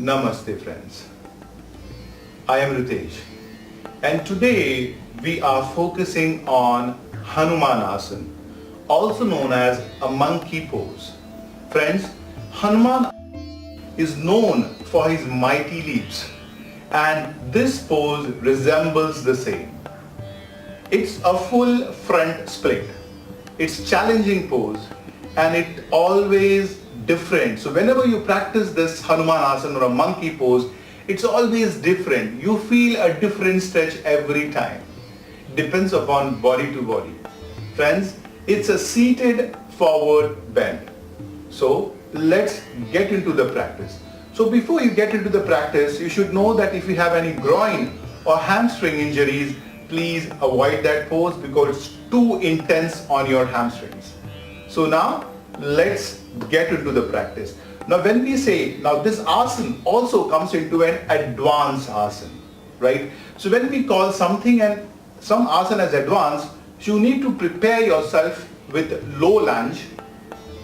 Namaste friends, I am Ritesh and today we are focusing on Hanumanasana, also known as a monkey pose. Friends, Hanuman is known for his mighty leaps and this pose resembles the same. It's a full front split. It's challenging pose and it always different. So whenever you practice this Hanumanasana or a monkey pose, it's always different. You feel a different stretch every time. Depends upon body to body. Friends, it's a seated forward bend. So let's get into the practice. So before you get into the practice, you should know that if you have any groin or hamstring injuries, please avoid that pose because it's too intense on your hamstrings. So now let's get into the practice. Now when we say, now this asana also comes into an advanced asana, right? So when we call something and some asana as advanced, you need to prepare yourself with low lunge,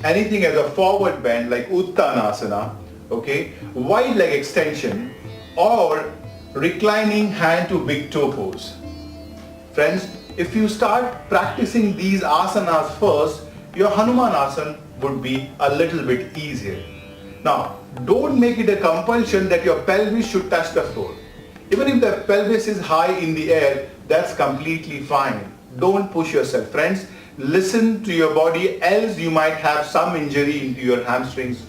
anything as a forward bend like Uttanasana, okay, wide leg extension or reclining hand to big toe pose. Friends, if you start practicing these asanas first, your Hanumanasana would be a little bit easier. Now, don't make it a compulsion that your pelvis should touch the floor. Even if the pelvis is high in the air, that's completely fine. Don't push yourself. Friends, listen to your body, else you might have some injury into your hamstrings.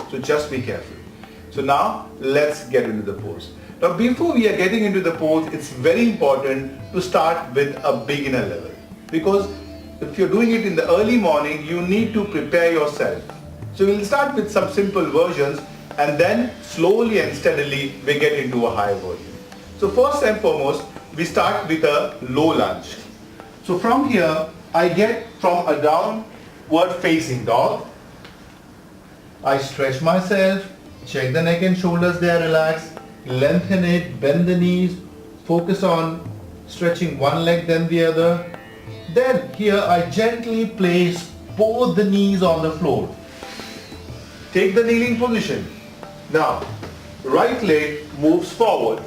So just be careful. So now, let's get into the pose. Now, before we are getting into the pose, it's very important to start with a beginner level. Because if you're doing it in the early morning, you need to prepare yourself. So we'll start with some simple versions and then slowly and steadily we get into a higher version. So first and foremost, we start with a low lunge. So from here, I get from a downward facing dog. I stretch myself, check the neck and shoulders, they are relaxed, lengthen it, bend the knees, focus on stretching one leg then the other. Then here I gently place both the knees on the floor. Take the kneeling position. Now, right leg moves forward.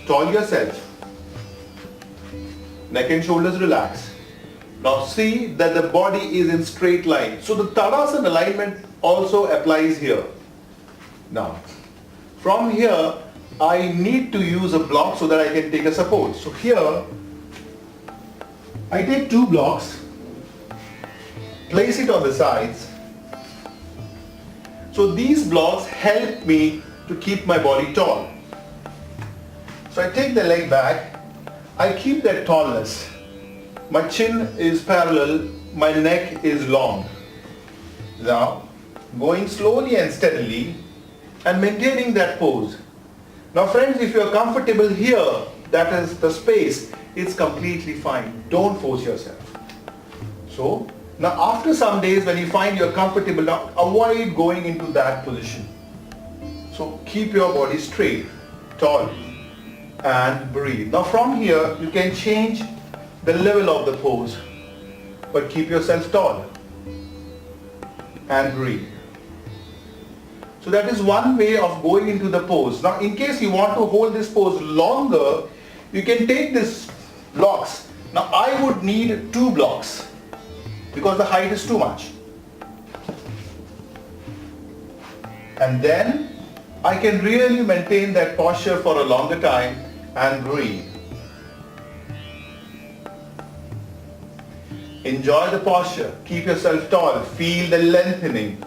Tall yourself. Neck and shoulders relax. Now see that the body is in straight line. So the Tadasana alignment also applies here. Now, from here, I need to use a block so that I can take a support. So here, I take two blocks, place it on the sides. So these blocks help me to keep my body tall. So I take the leg back, I keep that tallness. My chin is parallel, my neck is long. Now, going slowly and steadily and maintaining that pose. Now friends, if you are comfortable here, that is the space, it's completely fine. Don't force yourself. So, now after some days when you find you're comfortable, now avoid going into that position. So keep your body straight, tall and breathe. Now from here, you can change the level of the pose, but keep yourself tall and breathe. So that is one way of going into the pose. Now in case you want to hold this pose longer, you can take this blocks. Now I would need two blocks because the height is too much. And then I can really maintain that posture for a longer time and breathe. Enjoy the posture. Keep yourself tall. Feel the lengthening.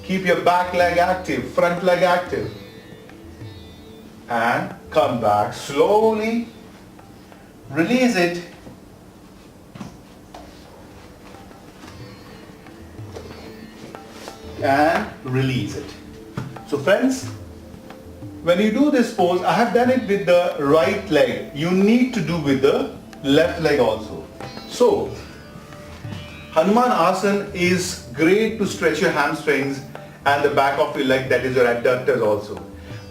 Keep your back leg active, front leg active. And come back slowly. Release it. And release it. So friends, when you do this pose, I have done it with the right leg. You need to do with the left leg also. So, Hanumanasana is great to stretch your hamstrings and the back of your leg, that is your adductors also.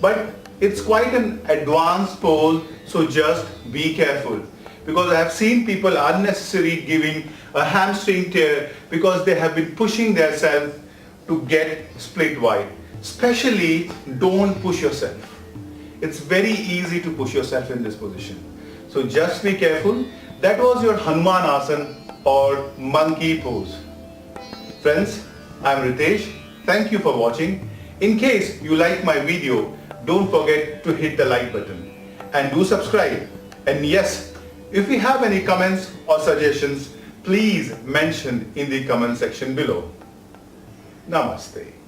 But it's quite an advanced pose, so just be careful. Because I have seen people unnecessarily giving a hamstring tear because they have been pushing themselves to get split wide. Especially don't push yourself. It's very easy to push yourself in this position. So just be careful. That was your Hanumanasana or monkey pose. Friends, I'm Ritesh. Thank you for watching. In case you like my video, don't forget to hit the like button and do subscribe. And yes, if you have any comments or suggestions, please mention in the comment section below. Namaste.